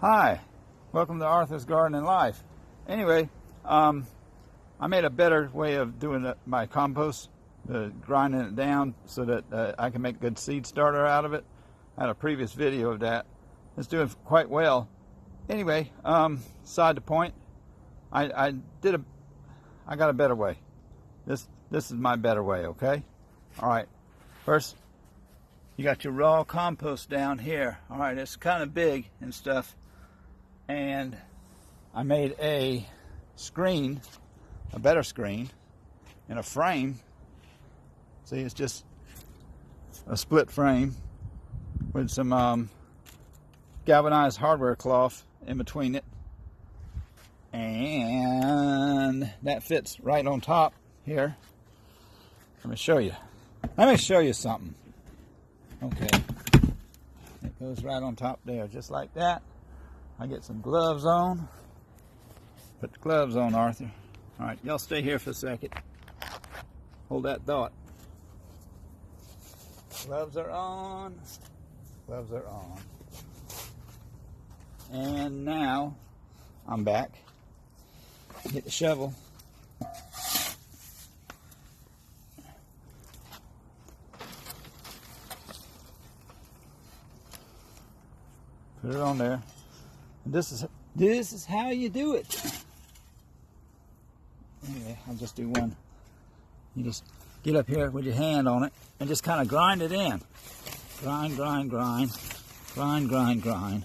Hi, welcome to Arthur's Garden and Life. Anyway, I made a better way of doing my compost, grinding it down so that I can make good seed starter out of it. I had a previous video of that. It's doing quite well. Anyway, side to point, I got a better way. This is my better way, okay? All right, first, you got your raw compost down here. All right, it's kind of big and stuff. And I made a screen, a better screen, and a frame. See, it's just a split frame with some galvanized hardware cloth in between it. And that fits right on top here. Let me show you. Let me show you something. Okay. It goes right on top there, just like that. I get some gloves on. Put the gloves on, Arthur. All right, y'all stay here for a second. Hold that thought. Gloves are on. Gloves are on. And now I'm back. Get the shovel. Put it on there. And this is how you do it. Anyway, I'll just do one. You just get up here with your hand on it and just kind of grind it in. Grind, grind, grind. Grind, grind, grind.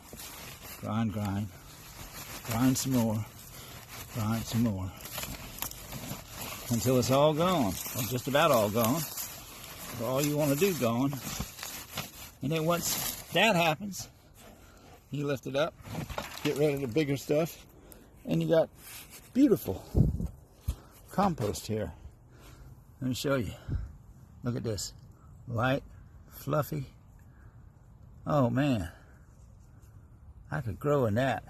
Grind, grind. Grind some more. Grind some more. Until it's all gone. Or just about all gone. Or all you want to do gone. And then once that happens, you lift it up, get rid of the bigger stuff, and you got beautiful compost here. Let me show you. Look at this. Light, fluffy. Oh man, I could grow in that.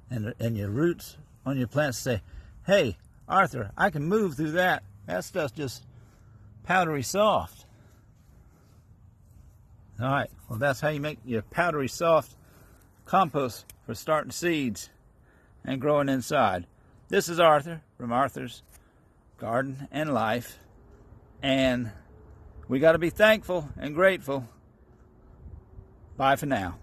And your roots on your plants say, hey, Arthur, I can move through that. That stuff's just powdery soft. All right, well, that's how you make your powdery soft compost for starting seeds and growing inside. This is Arthur from Arthur's Garden and Life, and we got to be thankful and grateful. Bye for now.